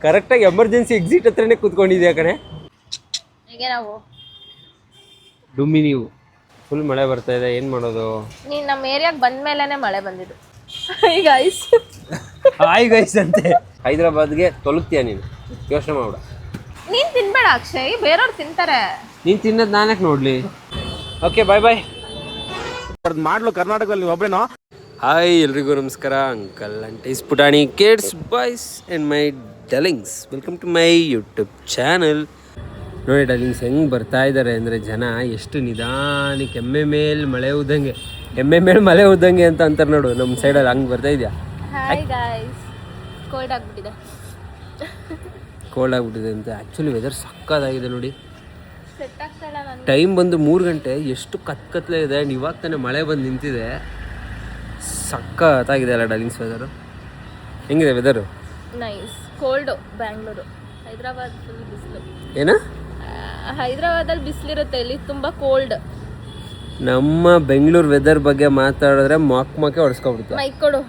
ಕರೆಕ್ಟಾಗಿ emergency exit ಹತ್ರನೇ ಕೂತ್ಕೊಂಡಿದ್ಯಾ ಕಣೆ. ಈಗ ನಾವು ಡುಮ್ಮಿ ನೀವು ಫುಲ್ ಮಳೆ ಬರ್ತಾ ಇದೆ, ಏನು ಮಾಡೋದು? ನೀನು ನಮ್ಮ ಏರಿಯಾಗೆ ಬಂದ ಮೇಲೇ ಮಳೆ ಬಂದಿದ್ದು. ಈಗ ಐಸ್ ಹಾಯ್ ಗೈಸ್ ಅಂತೆ. ಹೈದರಾಬಾದ್ಗೆ ತೊಲಗ್ತೀಯ ನೀನು, ಯೋಚನೆ ಮಾಡ. ನೀನು ತಿನ್ಬೇಡ ಅಕ್ಷಯ್, ಬೇರೆಯವ್ರು ತಿಂತಾರೆ. ನೀನು ತಿನ್ನೋದು ನಾನಕ್ಕೆ ನೋಡ್ಲಿ. ಓಕೆ ಬಾಯ್ ಬಾಯ್. ಮಾಡ್ಲು ಕರ್ನಾಟಕದಲ್ಲಿ ಒಬ್ಬರೇನೋ. ಹಾಯ್ ಎಲ್ರಿಗೂ ನಮಸ್ಕಾರ. ಅಂಕಲ್ ಅಂಟೀಸ್ ಪುಟಾಣಿ kids boys and my darlings, welcome to my YouTube channel. ನೋಡಿ ಡಲಿಂಗ್ಸ್ ಹೆಂಗೆ ಬರ್ತಾ ಇದ್ದಾರೆ ಅಂದರೆ, ಜನ ಎಷ್ಟು ನಿಧಾನಕ್ಕೆ ಎಮ್ಮೆ ಮೇಲೆ ಮಳೆ ಉದ್ದಂಗೆ, ಎಮ್ಮೆ ಮೇಲೆ ಮಳೆ ಉದ್ದಂಗೆ ಅಂತ ಅಂತಾರೆ ನೋಡು. ನಮ್ಮ ಸೈಡಲ್ಲಿ ಹಂಗೆ ಬರ್ತಾ ಇದೆಯಾ? ಹಾಯ್ ಗಾಯ್ಸ್, ಕೋಲ್ಡ್ ಆಗಿಬಿಟ್ಟಿದೆ. ಕೋಲ್ಡ್ ಆಗಿಬಿಟ್ಟಿದೆ ಅಂತ. ಆ್ಯಕ್ಚುಲಿ ವೆದರ್ ಸಕ್ಕತ್ತಾಗಿದೆ ನೋಡಿ. ಸೆಟ್ ಆಗ್ತಾಯಿಲ್ಲ ನನಗೆ. ಟೈಮ್ ಬಂದು 3 ಗಂಟೆ, ಎಷ್ಟು ಕತ್ಕತ್ಲೆ ಇದೆ. ಇವಾಗ ತಾನೇ ಮಳೆ ಬಂದು ನಿಂತಿದೆ. ಸಕ್ಕತ್ತಾಗಿದೆ ಅಲ್ಲ ಡಲಿಂಗ್ಸ್ ವೆದರು. ಹೆಂಗಿದೆ weather? Nice. Cold Bangalore, Hyderabad full ಬಿಸಿಲು. ಏನ? ಹೈದ್ರಾಬಾದಲ್ಲಿ ಬಿಸಿಲಿರುತ್ತೆ, ಇಲ್ಲಿ ತುಂಬ ಕೋಲ್ಡ್. ನಮ್ಮ ಬೆಂಗಳೂರು ವೆದರ್ ಬಗ್ಗೆ ಮಾತಾಡಿದ್ರೆ ಮಾಕೆ ಹೊಡೆಸ್ಕೊಬಿಡುತ್ತೆ. ಮೈಕ್ ಕೊಡು.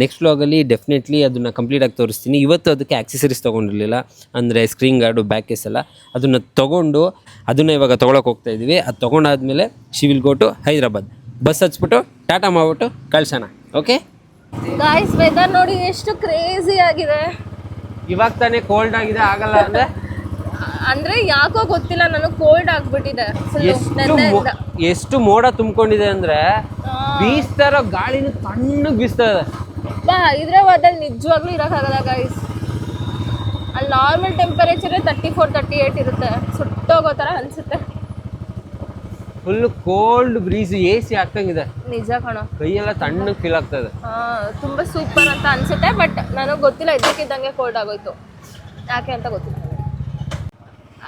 ನೆಕ್ಸ್ಟ್ ವ್ಲಾಗಲ್ಲಿ ಡೆಫಿನೆಟ್ಲಿ ಅದನ್ನು ಕಂಪ್ಲೀಟಾಗಿ ತೋರಿಸ್ತೀನಿ. ಇವತ್ತು ಅದಕ್ಕೆ ಆಕ್ಸೆಸರೀಸ್ ತೊಗೊಂಡಿರಲಿಲ್ಲ, ಅಂದರೆ ಸ್ಕ್ರೀನ್ ಗಾರ್ಡು, ಬ್ಯಾಕ್ ಕೇಸ್ ಎಲ್ಲ. ಅದನ್ನು ತೊಗೊಂಡು ಅದನ್ನು ಇವಾಗ ತೊಗೊಳಕ್ಕೆ ಹೋಗ್ತಾ ಇದ್ದೀವಿ. ಅದು ತೊಗೊಂಡಾದ್ಮೇಲೆ she will go to Hyderabad. Bus ಹಚ್ಬಿಟ್ಟು ಟಾಟಾ ಮಾಡ್ಬಿಟ್ಟು ಕಳ್ಸೋಣ. ಓಕೆ ಗಾಯ್ಸ್, ವೆದರ್ ನೋಡಿ ಎಷ್ಟು ಕ್ರೇಜಿ ಆಗಿದೆ. ಇವಾಗ ತಾನೇ ಕೋಲ್ಡ್ ಆಗಿದೆ, ಆಗಲ್ಲ ಅಂದರೆ ಅಂದ್ರೆ ಯಾಕೋ ಗೊತ್ತಿಲ್ಲ, ನನಗೆ ಕೋಲ್ಡ್ ಆಗ್ಬಿಟ್ಟಿದೆ. ಎಷ್ಟು ಮೋಡ ತುಂಬಿಕೊಂಡಿದೆ ಅಂದರೆ ಬೀಸ್ತಾ ಇರೋ ಗಾಳಿನೂ ತಣ್ಣಗೆ ಬೀಸ್ತಾ ಇದೆ. ಹೈದ್ರಾಬಾದಲ್ಲಿ ನಿಜವಾಗ್ಲೂ ಇರೋಕ್ಕಾಗಲ್ಲ ಗಾಯ್ಸ್. ಅಲ್ಲಿ ನಾರ್ಮಲ್ ಟೆಂಪರೇಚರ್ 34-38 ಇರುತ್ತೆ. ಸುಟ್ಟೋಗೋ ಥರ ಅನಿಸುತ್ತೆ. Full cold breeze, A C ಆಗ್ತಂಗಿದೆ. ನಿಜ ಕಣೋ, ಕೈಯೆಲ್ಲ ತಣ್ಣಗೆ ಫೀಲ್ ಆಗ್ತಾ ಇದೆ. ತುಂಬ ಸೂಪರ್ ಅಂತ ಅನಿಸುತ್ತೆ. ಬಟ್ ನನಗೆ ಗೊತ್ತಿಲ್ಲ, ಇದ್ದಕ್ಕಿದ್ದಂಗೆ ಕೋಲ್ಡ್ ಆಗೋಯ್ತು. ಯಾಕೆ ಅಂತ ಗೊತ್ತಿಲ್ಲ.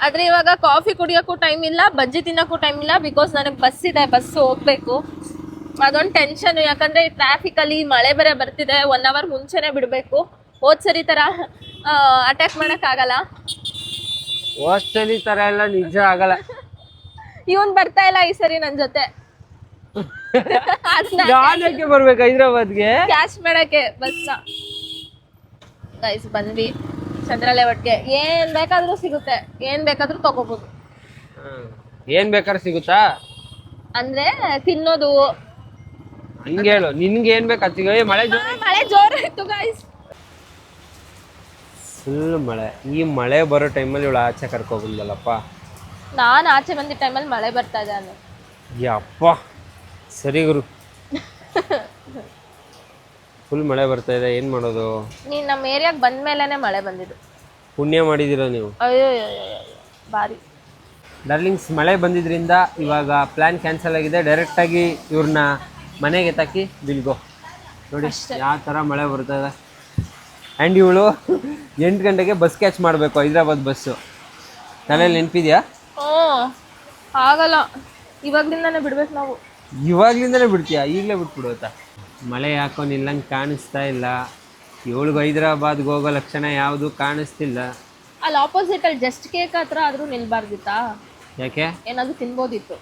ಆದರೆ ಇವಾಗ ಕಾಫಿ ಕುಡಿಯೋಕ್ಕೂ ಟೈಮ್ ಇಲ್ಲ, ಬಜ್ಜಿ ತಿನ್ನೋಕ್ಕೂ ಟೈಮ್ ಇಲ್ಲ. ಬಿಕಾಸ್ ನನಗೆ ಬಸ್ ಇದೆ, ಬಸ್ಸು ಹೋಗಬೇಕು. ಅದೊಂದು ಟೆನ್ಷನ್. ಯಾಕಂದರೆ ಟ್ರಾಫಿಕಲ್ಲಿ ಮಳೆ ಬೇರೆ ಬರ್ತಿದೆ. 1 ಅವರ್ ಮುಂಚೆನೇ ಬಿಡಬೇಕು. ಸರಿ ಥರ ಅಟ್ಯಾಕ್ ಮಾಡೋಕ್ಕಾಗಲ್ಲ. ಹೋಸ್ಟೆಲಿ ಥರ ಎಲ್ಲ ನಿಜ ಆಗಲ್ಲ. ಇವನ್ ಬರ್ತಾ ಇಲ್ಲ ಈ ಸರಿ ನನ್ನ ಜೊತೆ. ಯಾಕೆ ಬರ್ಬೇಕು ಹೈದ್ರಾಬಾದ್ಗೆ? ಕ್ಯಾಶ್ ಮಾಡಕ್ಕೆ ಬಸ್ಸ. ಗೈಸ್ ಬಂದ್ವಿ ಚಂದ್ರಲೆ ಒಟ್ಟಿಗೆ. ಏನ್ ಬೇಕಾದ್ರೂ ಸಿಗುತ್ತೆ, ಏನ್ ಬೇಕಾದ್ರೂ ತಗೋಬಹುದು. ಏನ್ ಬೇಕಾದ್ರೂ ಸಿಗುತ್ತಾ ಅಂದ್ರೆ ತಿನ್ನೋದು. ಹಂಗೆ ಹೇಳು, ನಿನ್ಗೆ ಏನ್ ಬೇಕು ಅದು ಸಿಗ. ಮಳೆ ಜೋರಾಯ್ತು ಗೈಸ್, ಫುಲ್ ಮಳೆ. ಈ ಮಳೆ ಬರೋ ಟೈಮಲ್ಲಿ ಇವಳು ಆಚೆ ಕರ್ಕೊಬಂದಲ್ಲಪ್ಪ. ನಾನು ಆಚೆ ಬಂದಿದ್ದ ಟೈಮಲ್ಲಿ ಮಳೆ ಬರ್ತಾ ಇದೆ ಅನ್ನೋ. ಯಪ್ಪ ಸರಿ ಗುರು. ಫುಲ್ ಮಳೆ ಬರ್ತಾ ಇದೆ, ಏನು ಮಾಡೋದು? ನೀನು ನಮ್ಮ ಏರಿಯಾಗೆ ಬಂದ ಮೇಲೇ ಮಳೆ ಬಂದಿದ್ದು. ಪುಣ್ಯ ಮಾಡಿದ್ದೀರ ನೀವು. ಅಯ್ಯೋ ಬಾರಿ. ಡಾರ್ಲಿಂಗ್ಸ್, ಮಳೆ ಬಂದಿದ್ರಿಂದ ಇವಾಗ ಪ್ಲ್ಯಾನ್ ಕ್ಯಾನ್ಸಲ್ ಆಗಿದೆ. ಡೈರೆಕ್ಟಾಗಿ ಇವ್ರನ್ನ ಮನೆಗೆ ತಾಕಿ ಬಿಲ್ಗೋ. ನೋಡಿ ಯಾವ ಥರ ಮಳೆ ಬರ್ತಾ ಇದೆ. ಆ್ಯಂಡ್ ಇವಳು 8 ಗಂಟೆಗೆ ಬಸ್ ಕ್ಯಾಚ್ ಮಾಡಬೇಕು, ಹೈದ್ರಾಬಾದ್ ಬಸ್ಸು. ತಲೆಯಲ್ಲಿ ನೆನಪಿದೆಯಾ? ಆಗಲ್ಲ, ಇವಾಗ್ಲಿಂದಾನೇ ಬಿಡ್ಬೇಕು ನಾವು. ಇವಾಗ್ಲಿಂದನೇ ಬಿಡ್ತೀಯಾ? ಈಗಲೇ ಬಿಟ್ಬಿಡು ಆಯ್ತಾ? ಮಳೆ ಯಾಕೋ ನಿಲ್ಲಂಗೆ ಕಾಣಿಸ್ತಾ ಇಲ್ಲ. ಇವಳಿಗೆ ಹೈದ್ರಾಬಾದ್ಗೆ ಹೋಗೋ ಲಕ್ಷಣ ಯಾವುದು ಕಾಣಿಸ್ತಿಲ್ಲ. ಅಲ್ಲಿ ಆಪೋಸಿಟಲ್ಲಿ ಜಸ್ಟ್ ಕೇಕ್ ಹತ್ರ ಆದರೂ ನಿಲ್ಬಾರ್ದಿತ್ತಾ? ಯಾಕೆ? ಏನಾದರೂ ತಿನ್ಬೋದಿತ್ತು.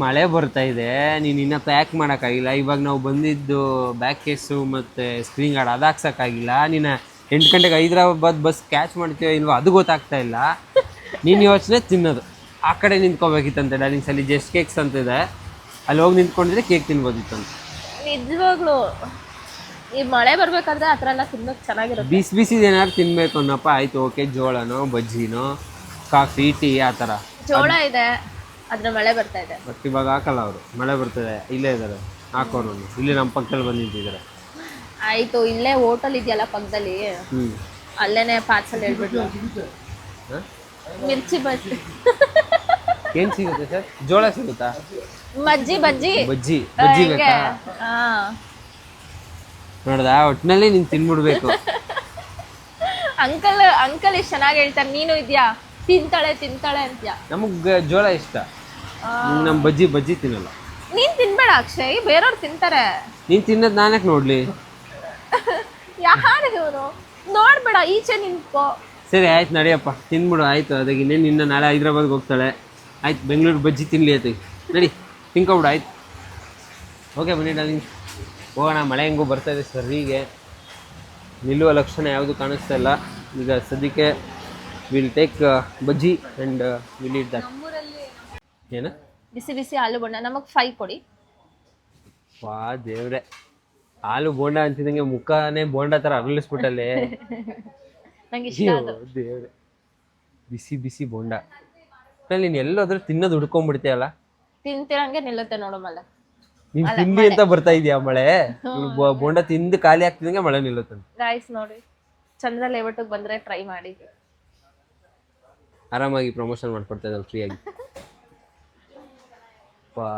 ಮಳೆ ಬರ್ತಾ ಇದೆ, ನೀನು ಇನ್ನೂ ಪ್ಯಾಕ್ ಮಾಡೋಕ್ಕಾಗಿಲ್ಲ. ಇವಾಗ ನಾವು ಬಂದಿದ್ದು ಬ್ಯಾಕ್ ಕೇಸು ಮತ್ತು ಸ್ಕ್ರೀನ್ ಗಾರ್ಡ್ ಅದು ಹಾಕ್ಸೋಕ್ಕಾಗಿಲ್ಲ. ನೀನು 8 ಗಂಟೆಗೆ ಹೈದ್ರಾಬಾದ್ ಬಸ್ ಕ್ಯಾಚ್ ಮಾಡ್ತೀವೋ ಇಲ್ವೋ ಅದು ಗೊತ್ತಾಗ್ತಾ ಇಲ್ಲ. ನೀನು ಯೋಚನೆ ತಿನ್ನೋದು. ಆ ಕಡೆ ನಿಂತ್ಕೋಬೇಕಿತ್ತಂತೆ ಡಾರ್ಲಿಂಗ್ಸ್. ಅಲ್ಲಿ ಜಸ್ಟ್ ಕೇಕ್ಸ್ ಅಂತಿದೆ, ಅಲ್ಲಿ ಹೋಗಿ ನಿಂತ್ಕೊಂಡಿದ್ರೆ ಕೇಕ್ ತಿನ್ಬೋದಿತ್ತಂತ. ನಿಜವಾಗ್ಲೂ ಈ ಮಳೆ ಬರ್ಬೇಕಾದ್ರೆ ಆ ಥರ ಎಲ್ಲ ತಿನ್ನೋಕೆ ಚೆನ್ನಾಗಿರುತ್ತೆ. ಬಿಸಿ ಏನಾದ್ರು ತಿನ್ನಬೇಕು ಅನ್ನಪ್ಪ. ಆಯಿತು, ಓಕೆ, ಜೋಳನೋ ಬಜ್ಜಿನೋ ಕಾಫಿ ಟೀ ಆ ಥರ. ಜೋಳ ಇದೆ, ಆದರೆ ಮಳೆ ಬರ್ತಾ ಇದೆ. ಬಟ್ ಇವಾಗ ಹಾಕಲ್ಲ ಅವರು, ಮಳೆ ಬರ್ತದೆ. ಇಲ್ಲೇ ಇದ್ದಾರೆ ಹಾಕೋರು, ಇಲ್ಲಿ ನಮ್ಮ ಪಕ್ಕದಲ್ಲಿ ಬಂದು ನಿಂತಿದ್ದಾರೆ. ಆಯಿತು, ಇಲ್ಲೇ ಹೋಟೆಲ್ ಇದೆಯಲ್ಲ ಪಕ್ಕದಲ್ಲಿ, ಅಲ್ಲೇನೆ ಪಾರ್ಸಲ್ ಹೇಳ್ಬಿಟ್ಟು. ಮಿರ್ಚಿ ಬಜ್ಜಿ ಏನು ಸಿಗುತ್ತೆ ಸರ್? ಜೋಳ ಸಿಗುತ್ತಾ? ಬಜ್ಜಿ ಬಜ್ಜಿ ಬೇಕಾ? ನೋಡ್ದ, ಒಟ್ಟಿನಲ್ಲಿ ನೀನು ತಿನ್ಬಿಡ್ಬೇಕು. ಅಂಕಲ್ ಇಷ್ಟು ಚೆನ್ನಾಗಿ ಹೇಳ್ತಾರೆ, ನೀನು ಇದೆಯಾ ತಿಂತಾಳೆ ಅಂತೀಯ. ನಮಗೆ ಜೋಳ ಇಷ್ಟ, ನಮ್ಮ ಬಜ್ಜಿ ತಿನ್ನಲ್ಲ. ನೀನು ತಿನ್ಬೇಡ ಅಕ್ಷಯ್, ಬೇರೆಯವ್ರು ತಿಂತಾರೆ. ನೀನು ತಿನ್ನೋದು ನಾನಕ್ಕೆ ನೋಡ್ಲಿ? ಯಾರು ಇವರು? ನೋಡ್ಬೇಡ, ಈಚೆ ನಿಂತ್ಕೋ. ಸರಿ ಆಯ್ತು, ನಡಿಯಪ್ಪ ತಿನ್ಬಿಡು. ಆಯಿತು, ಅದಕ್ಕೆ ಇನ್ನೇನು ನಿನ್ನ ನಾಳೆ ಹೈದ್ರಾಬಾದ್ಗೆ ಹೋಗ್ತಾಳೆ. ಆಯ್ತು, ಬೆಂಗಳೂರು ಬಜ್ಜಿ ತಿನ್ನಲಿ ಆಯ್ತು. ನಡಿ ತಿನ್ಕೊಬಿಡು. ಆಯ್ತು, ಓಕೆ ಬನ್ನಿ ಡಾರ್ಲಿಂಗ್ ಹೋಗೋಣ. ಮಳೆ ಹೆಂಗೂ ಬರ್ತಾಯಿದೆ ಸರಿಗೆ, ನಿಲ್ಲುವ ಲಕ್ಷಣ ಯಾವುದು ಕಾಣಿಸ್ತಾ ಇಲ್ಲ. ಈಗ ಸದ್ಯಕ್ಕೆ will take bajji and will eat that. ಏನು ಬಿಸಿ ಬಿಸಿ ಆಲೂ ಬೋಂಡ ನಮಗೆ 5 ಕೊಡಿ. ವಾ ದೇವ್ರೆ, ಆಲೂ ಬೋಂಡ ಅಂತಿದಂಗೆ ಮುಖನೇ ಬೋಂಡ ಥರ ಅರಳಿಸ್ಬಿಟ್ಟಲ್ಲೇ. ನಂಗೆ ಇಷ್ಟ ಅದು. ದೇವ್ರೆ, ಬಿಸಿ ಬಿಸಿ ಬೋಂಡ. ನೀನು ಎಲ್ಲೋದ್ರೂ ತಿನ್ನೋದು ಹುಡ್ಕೊಂಡ್ಬಿಡ್ತೀಯಲ್ಲ. ತಿಂತಿರಂಗೆ ನಿಲ್ಲುತ್ತೆ ನೋಡು ಮಳೆ. ನೀನ್ ತಿಂಡಿ ಅಂತ ಬರ್ತಾ ಇದೀಯಾ ಮಳೆ? ಬೋಂಡ ತಿಂದು ಖಾಲಿ ಆಗ್ತಿದಂಗೆ ಮಳೆ ನಿಲ್ಲುತ್ತೆ. ಗಾಯ್ಸ್ ನೋಡಿ, ಚಂದ್ರ ಲೇಔಟ್ಗೆ ಬಂದ್ರೆ ಟ್ರೈ ಮಾಡಿ. ಆರಾಮಾಗಿ ಪ್ರಮೋಷನ್ ಮಾಡ್ಕೊಡ್ತಾ ಇದ್ದಲ್ಲ ಫ್ರೀಯಾಗಿ. ಬಾ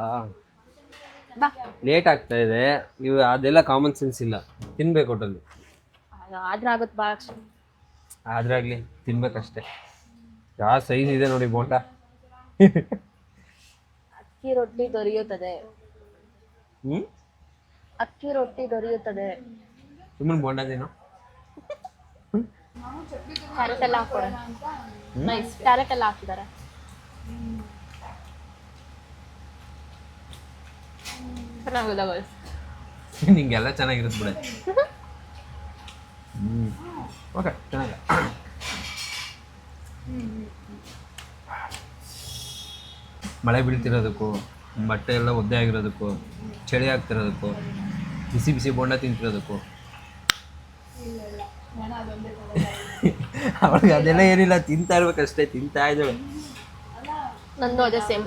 ಲೇಟ್ ಆಗ್ತಾ ಇದೆ, ನೀವು ಅದೆಲ್ಲ ಕಾಮನ್ ಸೆನ್ಸ್ ಇಲ್ಲ. ತಿನ್ಬೇಕು ಒಟ್ಟಲ್ಲಿ. ಆದ್ರೆ ಆಗುತ್ತೆ ಬಾ. ಆದ್ರಾಗ್ಲಿ ತಿನ್ಬೇಕಷ್ಟೇ. ಯಾವ ಸೈಜ್ ಇದೆ ನೋಡಿ ಬೋಂಡ. ಅಕ್ಕಿ ರೊಟ್ಟಿ ದೊರೆಯುತ್ತದೆ. ಅಕ್ಕಿ ರೊಟ್ಟಿ ದೊರೆಯುತ್ತದೆ. ಸುಮ್ಮನೆ ಬೋಂಡದೇನೋ. ಕ್ಯಾರೆಟ್ ಎಲ್ಲ ಹಾಕೋಣ. ನೈಸ್, ಕ್ಯಾರೆಟ್ ಎಲ್ಲ ಹಾಕಿದ್ದಾರೆ. ನಿಂಗೆಲ್ಲ ಚೆನ್ನಾಗಿರುತ್ತೆ ಬಿಡ. ಓಕೆ, ಚೆನ್ನಾಗ. ಮಳೆ ಬೀಳ್ತಿರೋದಕ್ಕೂ, ಬಟ್ಟೆ ಎಲ್ಲ ಒದ್ದೆ ಆಗಿರೋದಕ್ಕೂ, ಚಳಿ ಆಗ್ತಿರೋದಕ್ಕೂ, ಬಿಸಿ ಬಿಸಿ ಬೋಂಡ ತಿಂತಿರೋದಕ್ಕೂ ಅವಳಿಗೆ ಅದೆಲ್ಲ ಏನಿಲ್ಲ, ತಿಂತಾ ಇರ್ಬೇಕಷ್ಟೇ. ತಿಂತಾ ಇದ್ದಾಳೆ. ನಂದು ಅದೇ ಸೇಮ್.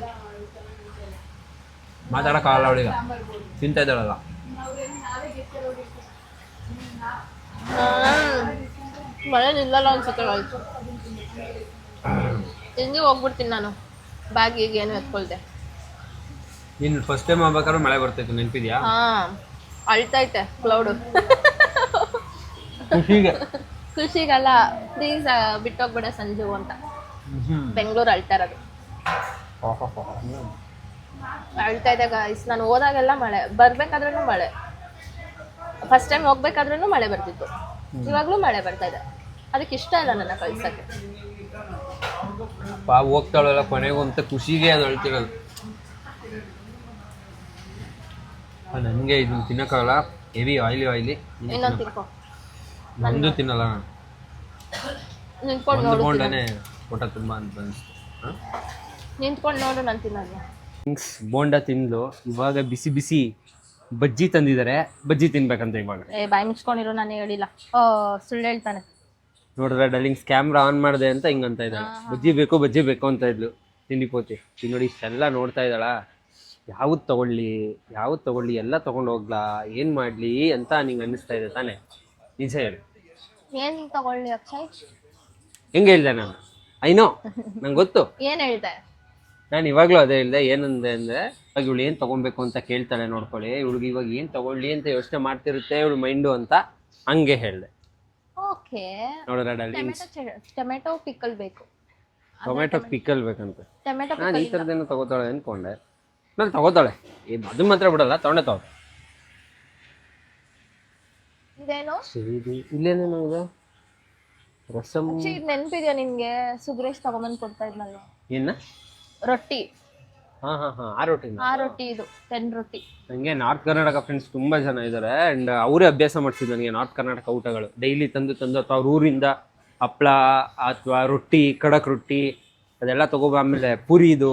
ಮಾತಾಡೋಕ್ಕಾಗಲ್ಲ ಅವಳಿಗೆ, ತಿಂತಾ ಇದ್ದಾಳಲ್ಲ. ಮಳೆ ನಿಲ್ಲಲ್ಲ ಅನ್ಸುತ್ತೆ. ಆಯ್ತು, ಹಿಂಗೆ ಹೋಗ್ಬಿಡ್ತೀನಿ ನಾನು. ಬ್ಯಾಗ್ ಈಗ ಏನು ಎತ್ಕೊಳ್ದೆ. ನೀನು ಫಸ್ಟ್ ಟೈಮ್ ಆಗ್ಬೇಕಾದ್ರೆ ಮಳೆ ಬರ್ತೈತೆ, ನೆನಪಿದ್ಯಾ? ಹಾ, ಅಳ್ತೈತೆ ಕ್ಲೌಡು. ಖುಷಿಗೆ. ಖುಷಿಗಲ್ಲ, ಪ್ಲೀಸ್ ಬಿಟ್ಟೋಗ್ಬಿಡ ಸಂಜು ಅಂತ. ಬೆಂಗಳೂರು ಅಳ್ತಾ ಇರೋದು. ಅಳ್ತಾ ಇದೆ ಗಾಯ್ಸ್. ನಾನು ಹೋದಾಗೆಲ್ಲ ಮಳೆ, ಬರ್ಬೇಕಾದ್ರೂ ಮಳೆ. ಫಸ್ಟ್ ಟೈಮ್ ಹೋಗ್ಬೇಕಾದ್ರೂ ಮಳೆ ಬರ್ತಿತ್ತು, ಇವಾಗ್ಲೂ ಮಳೆ ಬರ್ತಾ ಇದೆ. ಅದಕ್ಕೆ ಇಷ್ಟ ಇಲ್ಲ ನನ್ನ ಕಳ್ಸಕ್ಕೆ. ಹೋಗ್ತಾಳಲ್ಲ ಕೊನೆಗೂ ಅಂತ ಖುಷಿಗೆ ಅದು ಅಳ್ತಿರೋದು. ನನಗೆ ಇದನ್ನ ತಿನ್ನಕ್ಕಾಗಲ್ಲ, ಹೆವಿ ಆಯ್ಲಿ. ಇನ್ನೊಂದು ತಿನ್ಕೊ. ಒಂದು ತಿನ್ನಲ್ಲ ನಾನು. ನಿಂತ್ಕೊಂಡು ಒಂದು ನೋಡು. ಬೋಂಡನೇ ಊಟ ತುಂಬ ಅಂತ ಅನಿಸ್ತು. ನಿಂತ್ಕೊಂಡು ನೋಡು, ನಾನು ತಿನ್ನಲ್ಲ. ಬೋಂಡ ತಿಂದು ಇವಾಗ ಬಿಸಿ ಬಿಸಿ ಬಜ್ಜಿ ತಂದಿದ್ದಾರೆ. ಬಜ್ಜಿ ತಿನ್ಬೇಕಂತ ಇವಾಗ. ಬಾಯಿ ಮುಚ್ಕೊಂಡಿರೋ, ನಾನು ಹೇಳಿಲ್ಲ. ಸುಳ್ಳು ಹೇಳ್ತಾನೆ. ನೋಡಿದ್ರೆ ಡಲ್ಲಿಂಗ್ಸ್ ಕ್ಯಾಮ್ರಾ ಆನ್ ಮಾಡಿದೆ ಅಂತ ಹಿಂಗಂತ ಇದ್ದಾಳೆ. ಬಜ್ಜಿ ಬೇಕು ಅಂತ ಇದ್ಲು ತಿಂಡಿಪೋತಿ. ಈಗ ನೋಡಿ ಇಷ್ಟೆಲ್ಲ ನೋಡ್ತಾ ಇದ್ದಾಳ. ಯಾವ್ದು ತಗೊಳ್ಳಿ ಎಲ್ಲ ತೊಗೊಂಡು ಹೋಗ್ಲಾ, ಏನು ಮಾಡಲಿ ಅಂತ ನಿಂಗೆ ಅನ್ನಿಸ್ತಾ ಇದೆ ತಾನೇ? ನಿಜ ಹೇಳಿ, ಏನು ತಗೊಳ್ಳಿ ಅಕ್ಷಯ್? ಹೆಂಗೆ ಹೇಳ್ದೆ ನಾನು? ಐನೋ, ನಂಗೆ ಗೊತ್ತು. ಏನು ಹೇಳ್ದೆ ನಾನು ಇವಾಗಲೂ ಅದೇ ಹೇಳಿದೆ. ಏನಂದೆ ಅಂದರೆ, ಇವಾಗ ಇವಳು ಏನು ತೊಗೊಬೇಕು ಅಂತ ಕೇಳ್ತಾಳೆ ನೋಡ್ಕೊಳ್ಳಿ. ಇವಳಿಗೆ ಇವಾಗ ಏನು ತಗೊಳ್ಳಿ ಅಂತ ಯೋಚನೆ ಮಾಡ್ತಿರುತ್ತೆ ಇವಳು ಮೈಂಡು ಅಂತ ಹಂಗೆ ಹೇಳಿದೆ. ಓಕೆ, ನೋಡಿದ್ರೆ ಡಲ್ಲಿಂಗ್ಸ್ ಟೊಮೆಟೊ ಪಿಕಲ್ ಬೇಕು. ಟೊಮೆಟೊ ಪಿಕಲ್ ಬೇಕಂತೆ. ಟೊಮೆಟೊ ನಾನು ಈ ಥರದ್ದೇನೋ ತಗೋತಾಳೆ ಅಂದ್ಕೊಂಡೆ. ನಾನು ತಗೋತಾಳೆ, ಅದು ಮಾತ್ರ ಬಿಡಲ್ಲ, ತಗೊಂಡೆ. ಇದೇನು ಇಲ್ಲೇನೇನೋ ಇದೆ, ರಸಮ್. ಇದು ನೆನಪಿದೆಯಾ ನಿನ್ಗೆ? ಸುಗ್ರೇಶ್ ತಗೊಂಬಂದು ಕೊಡ್ತಾ ಇದ್ನಲ್ಲ ಏನ? ರೊಟ್ಟಿ. ಆ ರೊಟ್ಟಿನ? ಆ ರೊಟ್ಟಿ, ಇದು 10 ರೊಟ್ಟಿ. ನನಗೆ ನಾರ್ತ್ ಕರ್ನಾಟಕ ಫ್ರೆಂಡ್ಸ್ ತುಂಬ ಜನ ಇದ್ದಾರೆ. ಆ್ಯಂಡ್ ಅವರೇ ಅಭ್ಯಾಸ ಮಾಡಿಸಿದ್ದು ನನಗೆ ನಾರ್ತ್ ಕರ್ನಾಟಕ ಊಟಗಳು. ಡೈಲಿ ತಂದು ಅಥವಾ ಅವ್ರ ಊರಿಂದ ಹಪ್ಪಳ ಅಥವಾ ರೊಟ್ಟಿ, ಖಡಕ್ ರೊಟ್ಟಿ ಅದೆಲ್ಲ ಆಮೇಲೆ ಪೂರಿ, ಇದು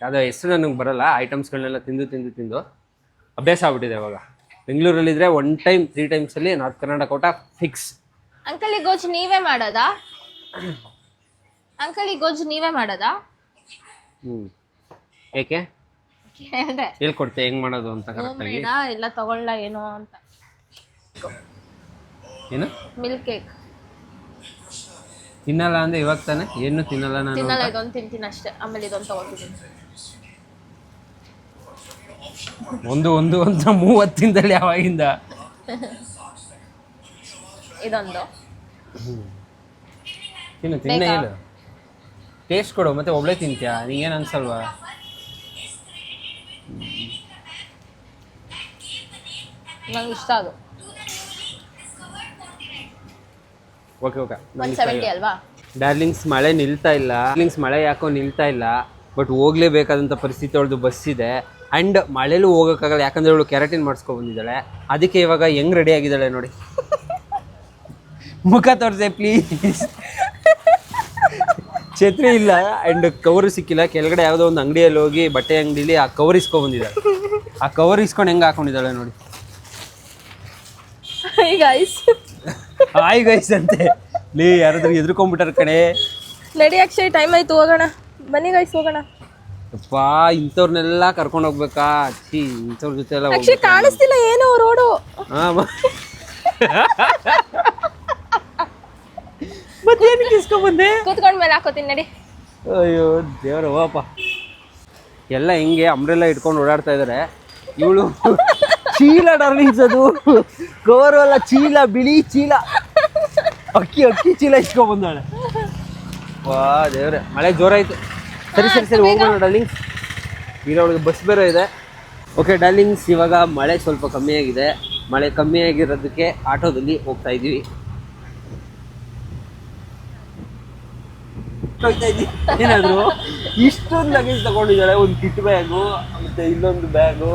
ಯಾವುದೋ ಹೆಸರು ನನಗೆ ಬರಲ್ಲ, ಐಟಮ್ಸ್ಗಳನ್ನೆಲ್ಲ ತಿಂದು ಅಭ್ಯಾಸ ಆಗ್ಬಿಟ್ಟಿದೆ ಇವಾಗ. ಬೆಂಗಳೂರಲ್ಲಿದ್ದರೆ 1 ಟೈಮ್ 3 ಟೈಮ್ಸಲ್ಲಿ ನಾರ್ತ್ ಕರ್ನಾಟಕ ಊಟ ಫಿಕ್ಸ್. ಅಂಕಲ್ ಈ ಗೊಜ್ಜು ನೀವೇ ಮಾಡೋದಾ? ಏಕೆ ಕೇಳಿದೆ. ಹೇಳ್ಕೊಡ್ತೆ ಹೆಂಗ್ ಮಾಡೋದು ಅಂತ ಕರೆಕ್ಟಾಗಿ. ಎಲ್ಲ ತಗೊಳ್ಳ ಏನು ಅಂತ. ಏನು ಮಿಲ್ಕ್ ಕೇಕ್ ತಿನ್ನಲ್ಲ ಅಂದ್ರೆ ಇವಾಗ ತಾನೆ? ಏನು ತಿನ್ನಲ್ಲ ನಾನು. ತಿನ್ನಲ್ಲ, ಇದೊಂದು ತಿಂತೀನಿ ಅಷ್ಟೇ. ಆಮೇಲೆ ಇದೊಂದು ತಗೊಳ್ತೀನಿ. ಒಂದು 30 ಯಾವಾಗಿಂದ? ಇದೊಂದು ತಿನ್ನ ಹೇಳು, ಟೇಸ್ಟ್ ಕೊಡು. ಮತ್ತೆ ಒಬ್ಳೆ ತಿಂತ್ಯಾ? ನಿಂಗೇನು ಅನ್ಸಲ್ವಾ? ನಂಗೆ ಇಷ್ಟ ಅದು. ಓಕೆ 170 ಅಲ್ವಾ? ಡಾರ್ಲಿಂಗ್ಸ್ ಮಳೆ ನಿಲ್ತಾ ಇಲ್ಲ. ಮಳೆ ಯಾಕೋ ನಿಲ್ತಾ ಇಲ್ಲ. ಬಟ್ ಹೋಗ್ಲೇಬೇಕಾದಂಥ ಪರಿಸ್ಥಿತಿ ಅವಳದು ಬಸ್ ಇದೆ. ಆ್ಯಂಡ್ ಮಳೆಲೂ ಹೋಗೋಕ್ಕಾಗಲ್ಲ, ಯಾಕಂದರೆ ಅವಳು ಕೆರಾಟಿನ್ ಮಾಡಿಸ್ಕೊಂಡು ಬಂದಿದ್ದಾಳೆ. ಅದಕ್ಕೆ ಇವಾಗ ಹೆಂಗೆ ರೆಡಿ ಆಗಿದ್ದಾಳೆ ನೋಡಿ. ಮುಖ ತೋರಿಸೆ ಪ್ಲೀಸ್. ಛತ್ರಿ ಇಲ್ಲ ಆ್ಯಂಡ್ ಕವರು ಸಿಕ್ಕಿಲ್ಲ. ಕೆಳಗಡೆ ಯಾವುದೋ ಒಂದು ಅಂಗಡಿಯಲ್ಲಿ ಹೋಗಿ ಬಟ್ಟೆ ಅಂಗಡಿಲಿ ಆ ಕವರ್ ಇಸ್ಕೊಂಡ್ಬಂದಿದ್ದಾಳೆ. ಆ ಕವರ್ ಇಸ್ಕೊಂಡು ಹೆಂಗೆ ಹಾಕೊಂಡಿದ್ದಾಳೆ ನೋಡಿ. ಹಾಯ್ ಗೈಸ್ ಅಂತೆ ಲೇ, ಯಾರಾದ್ರೂ ಎದ್ರುಕೊಂಡ್ಬಿಟ್ಟಾರ ಕಣೆ. ನಡಿ ಅಕ್ಷಯ್, ಟೈಮ್ ಆಯ್ತು, ಹೋಗೋಣ. ಬನ್ನಿ ಗೈಸ್, ಹೋಗೋಣ. ಅಪ್ಪ ಇಂಥವ್ರನ್ನೆಲ್ಲ ಕರ್ಕೊಂಡು ಹೋಗ್ಬೇಕಾ? ಛೀ, ಇಂಥವ್ರ ಜೊತೆ ಎಲ್ಲ ಅಕ್ಷಯ್ ಕಾಣಿಸ್ತಿಲ್ಲ ಏನು ರೋಡು. ಮತ್ತೇನಕ್ಕೆ ಇಸ್ಕೊಂಡ್ಬಂದೆ? ಕೂತ್ಕೊಂಡ್ ಮೇಲೆ ಹಾಕೋತೀನಿ ನಡಿ. ಅಯ್ಯೋ ದೇವ್ರ ಹೋಗಪ್ಪ. ಎಲ್ಲ ಹಿಂಗೆ ಅಂಬ್ರೆಲ್ಲ ಇಟ್ಕೊಂಡು ಓಡಾಡ್ತಾ ಇದ್ದಾರೆ. ಇವಳು ಚೀಲ ಡಾರ್ಲಿಂಗ್ಸ್, ಅದು ಕವರು ಅಲ್ಲ, ಚೀಲ, ಬಿಳಿ ಚೀಲ, ಅಕ್ಕಿ ಚೀಲ ಇಸ್ಕೊಂಡ್ಬಂದಾಳೆ. ವಾ ದೇವ್ರೆ, ಮಳೆ ಜೋರಾಯ್ತು. ಸರಿ ಹೋಗೋಣ ಡಾರ್ಲಿಂಗ್ಸ್. ಈಗ ಅವಳಿಗೆ ಬಸ್ ಬೇರೆ ಇದೆ. ಓಕೆ ಡಾರ್ಲಿಂಗ್ಸ್, ಇವಾಗ ಮಳೆ ಸ್ವಲ್ಪ ಕಮ್ಮಿ ಆಗಿದೆ. ಮಳೆ ಕಮ್ಮಿ ಆಗಿರೋದಕ್ಕೆ ಆಟೋದಲ್ಲಿ ಹೋಗ್ತಾ ಇದ್ದೀವಿ. ಏನಾದ್ರು ಇಷ್ಟೊಂದು ಲಗೇಜ್ ತಗೊಂಡಿದ್ದಾಳೆ. ಒಂದು ಕಿಟ್ ಬ್ಯಾಗು, ಮತ್ತೆ ಇಲ್ಲೊಂದು bag,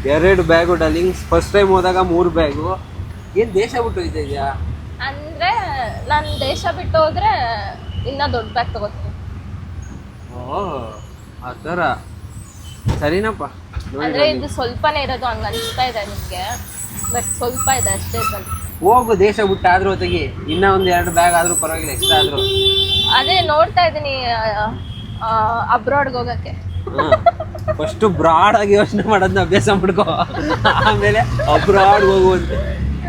2 bag darlings. First time ಹೋದಾಗ 3 ಬ್ಯಾಗು. ಏನ್ ದೇಶ ಬಿಟ್ಟು ಹೋಯ್ತಾ ಇದೆಯಾ? ಅಂದ್ರೆ ನಾನು ದೇಶ ಬಿಟ್ಟು ಹೋದ್ರೆ ಇನ್ನ ದೊಡ್ಡ ಬ್ಯಾಗ್ ತಗೋತೀನಿ. ಓ ಆ ಥರ, ಸರಿನಪ್ಪ. ಅಂದ್ರೆ ಇದು ಸ್ವಲ್ಪನೇ ಇರೋದು, ಹಂಗ ಅನಿಸ್ತಾ ಇದೆ ನಿಮ್ಗೆ, ಬಟ್ ಸ್ವಲ್ಪ ಇದೆ ಅಷ್ಟೇ. ಹೋಗು, ದೇಶ ಬಿಟ್ಟು ಆದ್ರೂ ಹೊತ್ತಿಗೆ ಇನ್ನ ಒಂದು 2 ಬ್ಯಾಗ್ ಆದ್ರೂ ಪರವಾಗಿಲ್ಲ, ಎಕ್ಸ್ಟ್ರಾ ಆದ್ರೂ. ಅದೇ ನೋಡ್ತಾ ಇದೀನಿ ಅಬ್ರಾಡ್ಗೆ ಹೋಗಕ್ಕೆ. ಫಸ್ಟ್ ಬ್ರಾಡ್ ಆಗಿ ಯೋಚನೆ ಮಾಡೋದನ್ನ ಅಭ್ಯಾಸ ಮಾಡ್ಕೋ, ಆಮೇಲೆ ಅಬ್ರಾಡ್ ಹೋಗುವಂತೆ.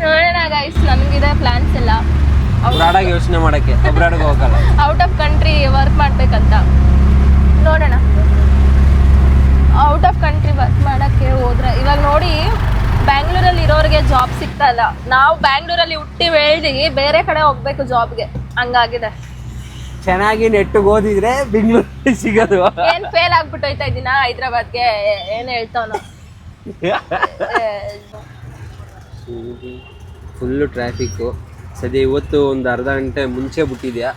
ನೋಡೋಣ ಗೈಸ್, ನಮಗಿದೆ ಪ್ಲಾನ್ಸ್ ಎಲ್ಲ. ಬ್ರಾಡ್ ಆಗಿ ಯೋಚನೆ ಮಾಡಕ್ಕೆ, ಅಬ್ರಾಡ್ಗೆ ಹೋಗಲ್ಲ. ಔಟ್ ಆಫ್ ಕಂಟ್ರಿ ವರ್ಕ್ ಮಾಡ್ಬೇಕಂತ ನೋಡೋಣ. ಔಟ್ ಆಫ್ ಕಂಟ್ರಿ ವರ್ಕ್ ಮಾಡಕ್ಕೆ ಹೋದ್ರೆ ಇವಾಗ ನೋಡಿ, ಬ್ಯಾಂಗ್ಳೂರಲ್ಲಿ ಇರೋರಿಗೆ ಜಾಬ್ ಸಿಗ್ತಾ ಇಲ್ಲ. ನಾವು ಬ್ಯಾಂಗ್ಳೂರಲ್ಲಿ ಹುಟ್ಟಿ ಬೆಳೆದಿ ಬೇರೆ ಕಡೆ ಹೋಗ್ಬೇಕು ಜಾಬ್ಗೆ, ಹಂಗಾಗಿದೆ. ಚೆನ್ನಾಗಿ ನೆಟ್ಟಿಗೆ ಓದಿದ್ರೆ ಬೆಂಗಳೂರಲ್ಲಿ ಸಿಗೋದು. ಏನ್ ಫೇಲ್ ಆಗ್ಬಿಟ್ಟು ಹೋಯ್ತಾ ಇದ್ದೀನ ಹೈದ್ರಾಬಾದ್ಗೆ, ಏನ್ ಹೇಳ್ತಾವನು. Full traffic. ಸದ್ಯ ಇವತ್ತು ಒಂದು ಅರ್ಧ ಗಂಟೆ ಮುಂಚೆ ಬಿಟ್ಟಿದ್ಯಾ,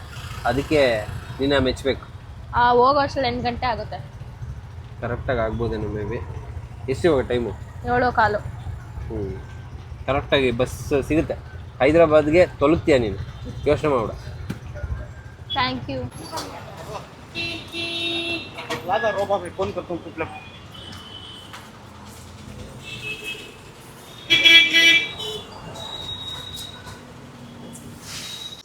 ಅದಕ್ಕೆ ನಿನ್ನ ಮೆಚ್ಚಬೇಕು. ಹೋಗೋ ಅಷ್ಟರಲ್ಲಿ 8 ಗಂಟೆ ಆಗುತ್ತೆ. ಕರೆಕ್ಟಾಗಿ ಆಗ್ಬೋದೇನೋ ಮೇ ಬಿ. ಎಷ್ಟು ಇವಾಗ ಟೈಮು? 7:15. ಕರೆಕ್ಟಾಗಿ ಬಸ್ ಸಿಗುತ್ತೆ. ಹೈದ್ರಾಬಾದ್ಗೆ ತೊಲಗ್ತೀಯ ನೀನು, ಯೋಚನೆ ಮಾಡ. Thank you.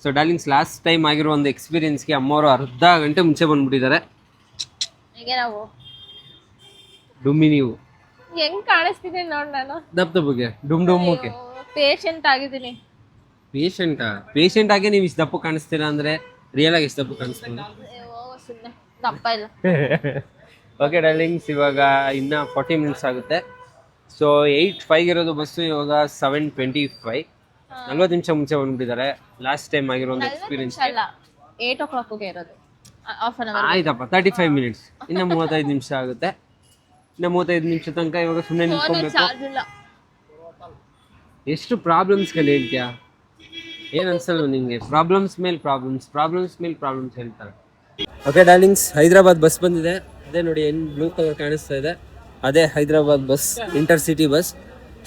So darlings, last time ಆಗಿರೋ ಒಂದು ಎಕ್ಸ್ಪೀರಿಯನ್ಸ್ಗೆ ಅಮ್ಮವರು ಅರ್ಧ ಗಂಟೆ ಮುಂಚೆ ಬಂದ್ಬಿಟ್ಟಿದ್ದಾರೆ. ಹೀಗೆ ನಾವು ಡುಮ್ಮಿ ನೀವು ಹೆಂಗ್ ಕಾಣಿಸ್ತಿದ್ದೀನಿ ನೋಡಿ. ನಾನು ದಪ್ಪಗೆ ಡುಮ್ಗೆ ಪೇಷಂಟ್ ಆಗಿದ್ದೀನಿ. ಪೇಷಂಟ್ ಆಗಿ ನೀವು ಇಷ್ಟು ದಪ್ಪ ಕಾಣಿಸ್ತೀರಾ ಅಂದ್ರೆ ರಿಯಲ್ ಆಗಿ ಎಷ್ಟು ದಪ್ಪ ಕಾಣಿಸ್ತೀರಾ? ಸುಮ್ಮನೆ ದಪ್ಪ ಇಲ್ಲ. ಓಕೆ ಡಾರ್ಲಿಂಗ್ಸ್, ಇವಾಗ ಇನ್ನ 40 ಮಿನಿಟ್ಸ್ ಆಗುತ್ತೆ. ಸೊ 8:05 ಇರೋದು ಬಸ್ಸು, ಇವಾಗ 7:25. 40 ನಿಮಿಷ ಮುಂಚೆ ಬಂದ್ಬಿಟ್ಟಿದ್ದಾರೆ. ಲಾಸ್ಟ್ ಟೈಮ್ ಆಗಿರೋ ಒಂದು ಎಕ್ಸ್ಪೀರಿಯನ್ಸ್. 8 o'clock ಇರೋದು, ಹಾಫ್ ಅನ್ ಅವರ್. ಆಯ್ತಪ್ಪ, 35 ಮಿನಿಟ್ಸ್. ಇನ್ನು 35 ನಿಮಿಷ ಆಗುತ್ತೆ. ಇನ್ನು 35 ನಿಮಿಷ ತನಕ ಇವಾಗ ಸುಮ್ಮನೆ ನಿಂತ್ಕೊಬೇಕು. ಎಷ್ಟು ಪ್ರಾಬ್ಲಮ್ಸ್ಗಳು ಹೇಳ್ತೀಯಾ? ಏನು ಅನ್ಸಲ್ಲ ನಿಮಗೆ? ಪ್ರಾಬ್ಲಮ್ಸ್ ಮೇಲೆ ಪ್ರಾಬ್ಲಮ್ಸ್ ಹೇಳ್ತಾರೆ. ಓಕೆ ಡಾರ್ಲಿಂಗ್ಸ್, ಹೈದ್ರಾಬಾದ್ ಬಸ್ ಬಂದಿದೆ. ಅದೇ ನೋಡಿ, ಏನು ಬ್ಲೂ ಕಲರ್ ಕಾಣಿಸ್ತಾ ಇದೆ, ಅದೇ Hyderabad bus, intercity bus.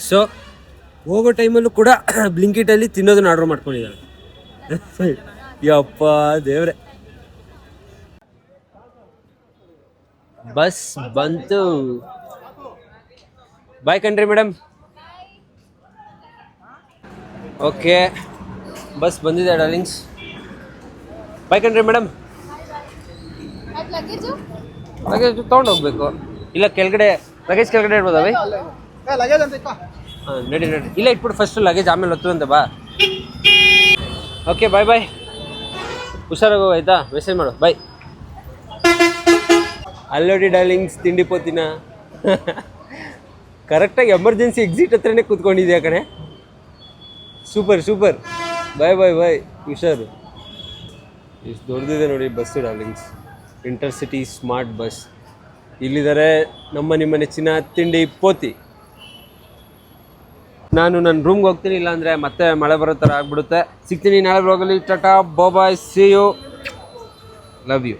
So ಹೋಗೋ ಟೈಮಲ್ಲೂ ಕೂಡ ಬ್ಲಿಂಕಿಟಲ್ಲಿ ತಿನ್ನೋದನ್ನ ಆರ್ಡರ್ ಮಾಡ್ಕೊಂಡಿದ್ದಾರೆ. ಯಪ್ಪ ದೇವ್ರೆ, ಬಸ್ ಬಂತು. ಬಾಯ್ ಕಣ್ರಿ ಮೇಡಮ್. ಓಕೆ, ಬಸ್ ಬಂದಿದೆ ಡಾರ್ಲಿಂಗ್ಸ್. ಬಾಯ್ ಕಣ್ರಿ ಮೇಡಮ್. ಲಗೇಜ್ ತೊಗೊಂಡು ಹೋಗ್ಬೇಕು. ಇಲ್ಲ ಕೆಳಗಡೆ ಲಗೇಜ್ ಕೆಳಗಡೆ ಇಡ್ಬೋದಾ ಬೈ? ಹಾಂ ನಡಿ. ಇಲ್ಲ ಇಟ್ಬಿಟ್ಟು ಫಸ್ಟ್ ಲಗೇಜ್ ಆಮೇಲೆ ಹೊತ್ತು ಅಂತ ಬಾ. Okay bye. ಹುಷಾರಾಗೋ ಆಯ್ತಾ? ಮೆಸೇಜ್ ಮಾಡು. ಬಾಯ್. ಅಲ್ಲೋಡಿ ಡಾರ್ಲಿಂಗ್ಸ್, ತಿಂಡಿ ಪೋತಿನ ಕರೆಕ್ಟಾಗಿ ಎಮರ್ಜೆನ್ಸಿ ಎಕ್ಸಿಟ್ ಹತ್ರನೇ ಕೂತ್ಕೊಂಡಿದ್ಯಾ ಕಣೆ. ಸೂಪರ್. ಬಾಯ್. ಹುಷಾರು. ಇಷ್ಟು ದೊಡ್ಡದಿದೆ ನೋಡಿ bus darlings. Intercity smart bus. ಇಲ್ಲಿದ್ದಾರೆ ನಿಮ್ಮ ನೆಚ್ಚಿನ ತಿಂಡಿ ಪೋತಿ. ನಾನು ನನ್ನ ರೂಮ್ಗೆ ಹೋಗ್ತೀನಿ, ಇಲ್ಲಾಂದರೆ ಮತ್ತೆ ಮಳೆ ಬರೋ ಥರ ಆಗ್ಬಿಡುತ್ತೆ. ಸಿಗ್ತೀನಿ ನಾಳೆ ಬ್ಲಾಗಲ್ಲಿ. ಟಾಟಾ ಬಾಯ್, ಸಿ ಯು, ಲವ್ ಯು.